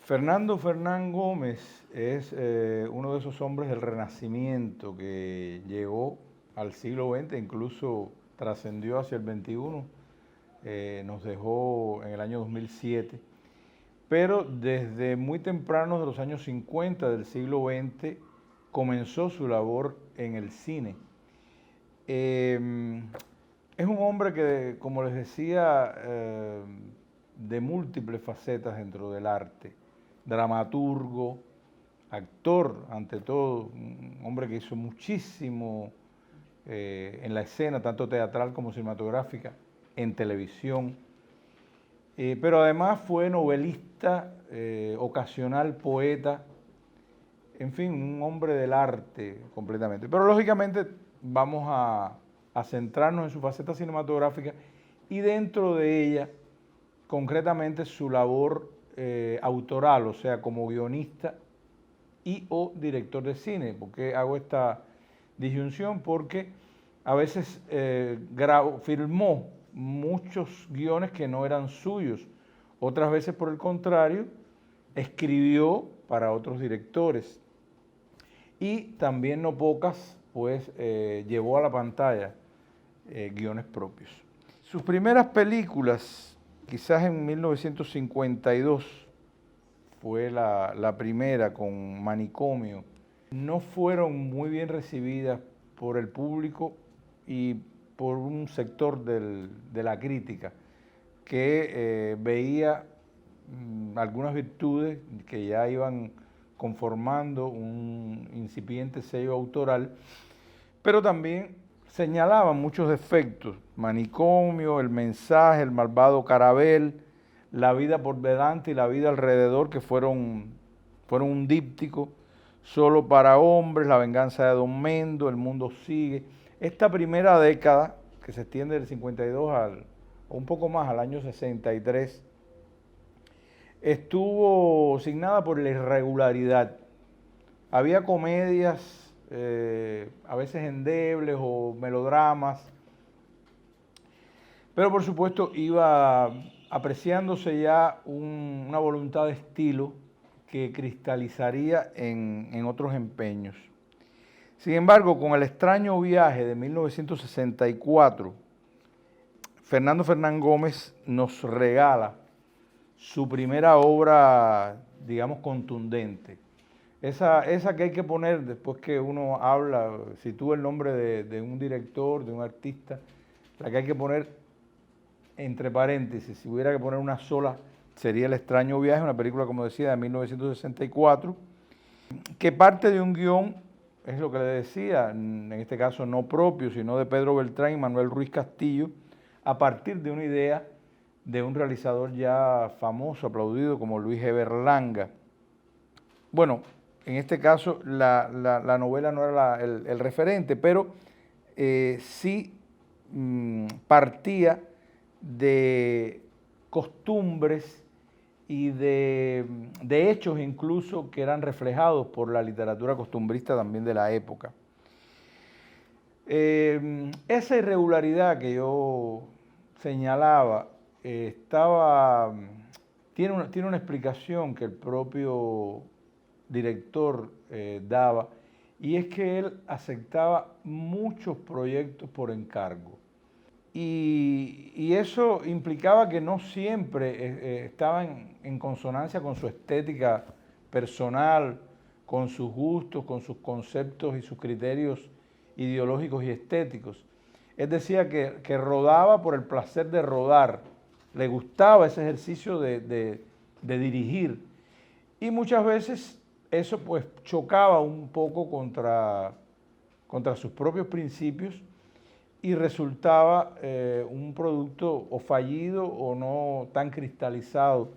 Fernando Fernán Gómez es uno de esos hombres del Renacimiento que llegó al siglo XX, incluso trascendió hacia el XXI, nos dejó en el año 2007, pero desde muy temprano de los años 50 del siglo XX comenzó su labor en el cine. Es un hombre que, como les decía, de múltiples facetas dentro del arte. Dramaturgo, actor, ante todo, un hombre que hizo muchísimo en la escena, tanto teatral como cinematográfica, en televisión. Pero además fue novelista, ocasional poeta, en fin, un hombre del arte completamente. Pero lógicamente vamos a centrarnos en su faceta cinematográfica y dentro de ella, concretamente su labor autoral, o sea, como guionista y o director de cine. ¿Por qué hago esta disyunción? Porque a veces filmó muchos guiones que no eran suyos, otras veces por el contrario, escribió para otros directores y también no pocas, pues llevó a la pantalla guiones propios. Sus primeras películas, quizás en 1952, fue la primera con Manicomio, no fueron muy bien recibidas por el público y por un sector de la crítica que veía algunas virtudes que ya iban conformando un incipiente sello autoral, pero también señalaban muchos defectos: Manicomio, El mensaje, El malvado Carabel, La vida por delante y La vida alrededor, que fueron un díptico, Solo para hombres, La venganza de Don Mendo, El mundo sigue. Esta primera década, que se extiende del 52 o un poco más al año 63, estuvo signada por la irregularidad. Había comedias, a veces endebles o melodramas, pero por supuesto iba apreciándose ya una voluntad de estilo que cristalizaría en otros empeños. Sin embargo, con El extraño viaje de 1964, Fernando Fernán Gómez nos regala su primera obra, digamos, contundente. Esa que hay que poner después que uno habla, sitúa el nombre de un director, de un artista, la que hay que poner entre paréntesis, si hubiera que poner una sola, sería El extraño viaje, una película, como decía, de 1964, que parte de un guión, es lo que le decía, en este caso no propio, sino de Pedro Beltrán y Manuel Ruiz Castillo, a partir de una idea de un realizador ya famoso, aplaudido, como Luis G. Berlanga. Bueno, en este caso la novela no era el referente, pero sí partía de costumbres y de hechos incluso que eran reflejados por la literatura costumbrista también de la época. Esa irregularidad que yo señalaba tiene una explicación que el propio director daba, y es que él aceptaba muchos proyectos por encargo. Y eso implicaba que no siempre estaban en consonancia con su estética personal, con sus gustos, con sus conceptos y sus criterios ideológicos y estéticos. Él decía que rodaba por el placer de rodar, le gustaba ese ejercicio de dirigir, y muchas veces eso pues chocaba un poco contra sus propios principios y resultaba un producto o fallido o no tan cristalizado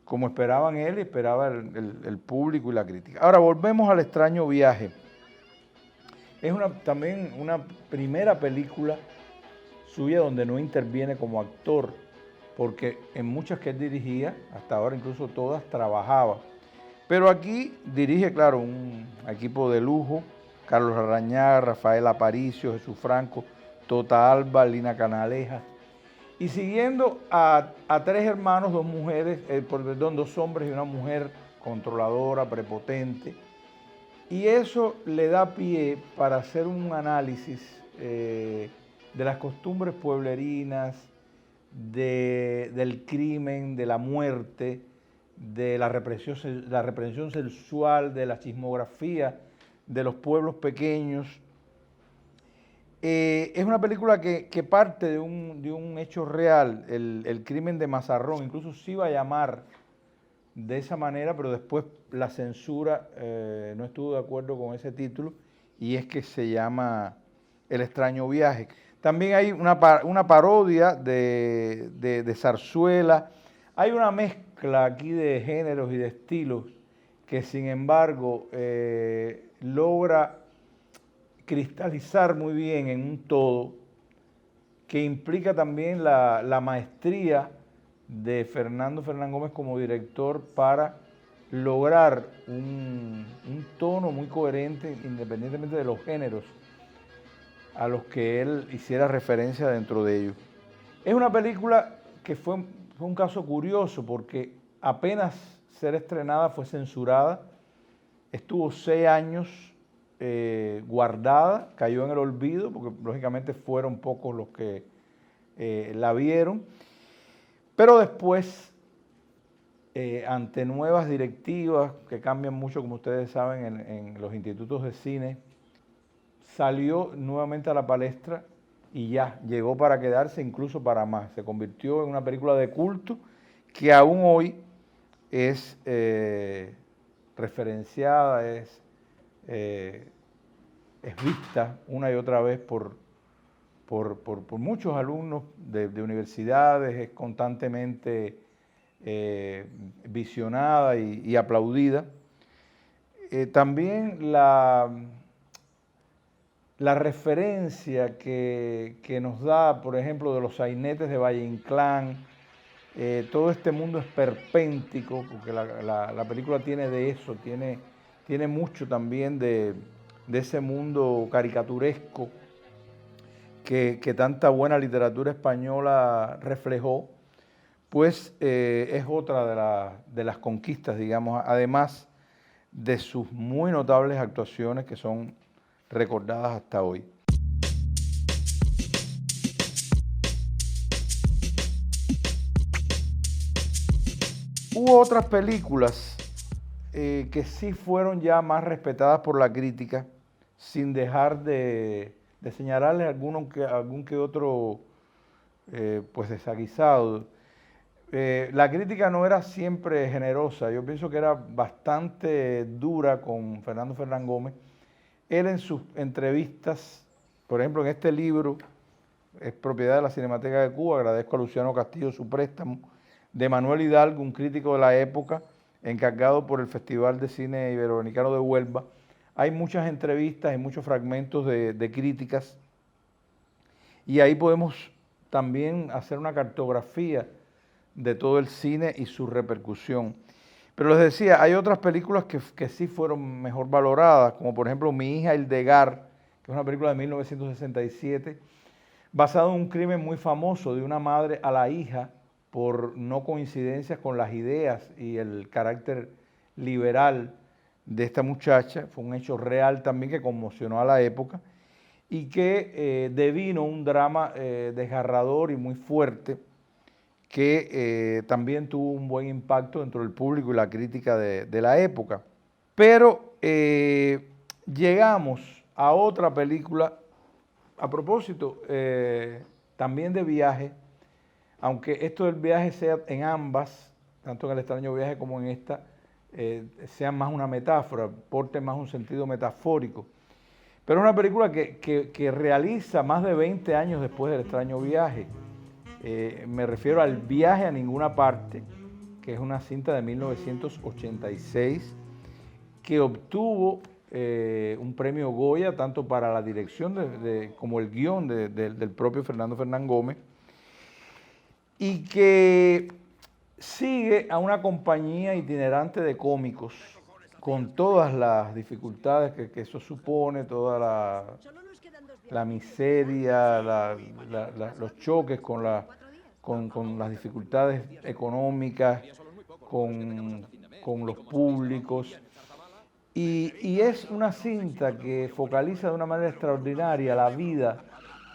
como esperaban él y esperaba el público y la crítica. Ahora volvemos al extraño viaje. Es también una primera película suya donde no interviene como actor, porque en muchas que él dirigía, hasta ahora incluso todas, trabajaba. Pero aquí dirige, claro, un equipo de lujo: Carlos Arrañaga, Rafael Aparicio, Jesús Franco, Tota Alba, Lina Canalejas. y siguiendo a tres hermanos, dos mujeres, perdón, dos hombres y una mujer controladora, prepotente, y eso le da pie para hacer un análisis de las costumbres pueblerinas, del crimen, de la muerte, de la represión sexual, de la chismografía de los pueblos pequeños. Es una película que parte de un hecho real, el crimen de Mazarrón, incluso se iba a llamar de esa manera, pero después la censura no estuvo de acuerdo con ese título, y es que se llama El extraño viaje. También hay una parodia de zarzuela, hay una mezcla aquí de géneros y de estilos que sin embargo logra cristalizar muy bien en un todo, que implica también la maestría de Fernando Fernán Gómez como director para lograr un tono muy coherente independientemente de los géneros a los que él hiciera referencia dentro de ellos. Es una película que fue un caso curioso porque apenas ser estrenada fue censurada, estuvo 6 años guardada, cayó en el olvido porque lógicamente fueron pocos los que la vieron, pero después ante nuevas directivas que cambian mucho, como ustedes saben, en los institutos de cine, salió nuevamente a la palestra y ya llegó para quedarse, incluso para más. Se convirtió en una película de culto que aún hoy es referenciada, es vista una y otra vez por muchos alumnos de universidades, es constantemente visionada y aplaudida. También la referencia que nos da, por ejemplo, de los sainetes de Valle Inclán, todo este mundo esperpéntico, porque la película tiene de eso, tiene mucho también de ese mundo caricaturesco que tanta buena literatura española reflejó, pues es otra de las conquistas, digamos, además de sus muy notables actuaciones que son recordadas hasta hoy. Hubo otras películas que sí fueron ya más respetadas por la crítica, sin dejar de señalarles algún que otro pues desaguisado. La crítica no era siempre generosa, yo pienso que era bastante dura con Fernando Fernán Gómez. Él en sus entrevistas, por ejemplo en este libro, es propiedad de la Cinemateca de Cuba, agradezco a Luciano Castillo su préstamo, de Manuel Hidalgo, un crítico de la época, encargado por el Festival de Cine Iberoamericano de Huelva. Hay muchas entrevistas y muchos fragmentos de críticas, y ahí podemos también hacer una cartografía de todo el cine y su repercusión. Pero les decía, hay otras películas que sí fueron mejor valoradas, como por ejemplo Mi hija Hildegar, que es una película de 1967, basada en un crimen muy famoso de una madre a la hija por no coincidencias con las ideas y el carácter liberal de esta muchacha. Fue un hecho real también que conmocionó a la época y que devino un drama desgarrador y muy fuerte, que también tuvo un buen impacto dentro del público y la crítica de la época. Pero llegamos a otra película, a propósito, también de viaje, aunque esto del viaje sea en ambas, tanto en El extraño viaje como en esta, sea más una metáfora, porte más un sentido metafórico. Pero es una película que realiza más de 20 años después del extraño viaje. Me refiero al Viaje a ninguna parte, que es una cinta de 1986 que obtuvo un premio Goya tanto para la dirección como el guión del propio Fernando Fernán Gómez, y que sigue a una compañía itinerante de cómicos con todas las dificultades que eso supone, toda la miseria, los choques con con las dificultades económicas, con los públicos. Y es una cinta que focaliza de una manera extraordinaria la vida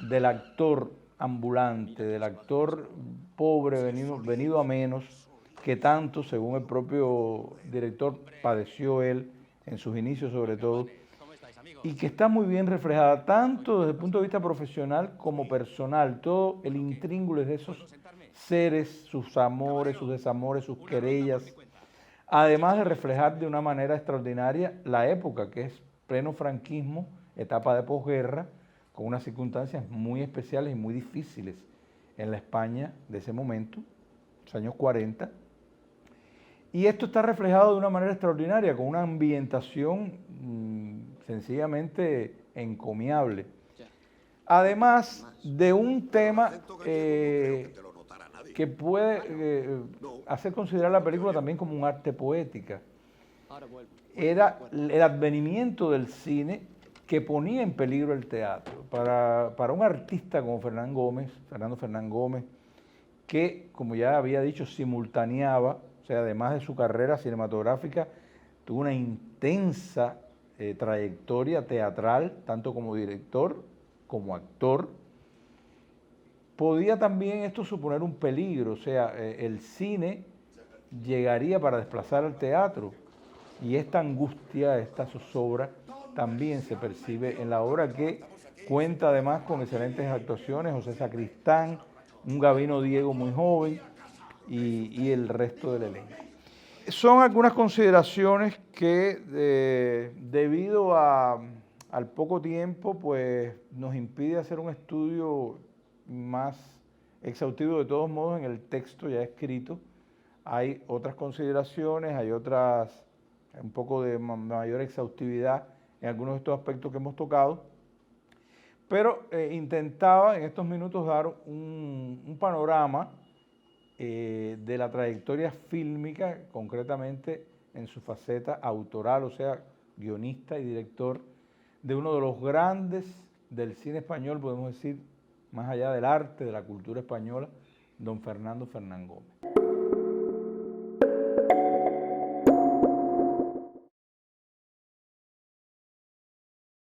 del actor ambulante, del actor pobre, venido a menos, que tanto, según el propio director, padeció él en sus inicios sobre todo, y que está muy bien reflejada tanto desde el punto de vista profesional como personal, todo el intríngulis de esos seres, sus amores, sus desamores, sus querellas, además de reflejar de una manera extraordinaria la época, que es pleno franquismo, etapa de posguerra, con unas circunstancias muy especiales y muy difíciles en la España de ese momento, los años 40. Y esto está reflejado de una manera extraordinaria, con una ambientación sencillamente encomiable. Además de un tema que puede hacer considerar la película también como un arte poética. Era el advenimiento del cine que ponía en peligro el teatro. Para un artista como Fernando Fernán Gómez, que, como ya había dicho, simultaneaba, o sea, además de su carrera cinematográfica, tuvo una intensa trayectoria teatral, tanto como director como actor. Podía también esto suponer un peligro, o sea, el cine llegaría para desplazar al teatro, y esta angustia, esta zozobra, también se percibe en la obra, que cuenta además con excelentes actuaciones: José Sacristán, un Gabino Diego muy joven y el resto del elenco. Son algunas consideraciones que debido al poco tiempo, pues nos impide hacer un estudio más exhaustivo. De todos modos, en el texto ya escrito hay otras consideraciones, hay otras, un poco de mayor exhaustividad en algunos de estos aspectos que hemos tocado, pero intentaba en estos minutos dar un panorama de la trayectoria fílmica, concretamente en su faceta autoral, o sea, guionista y director de uno de los grandes del cine español, podemos decir, más allá del arte, de la cultura española, don Fernando Fernán Gómez.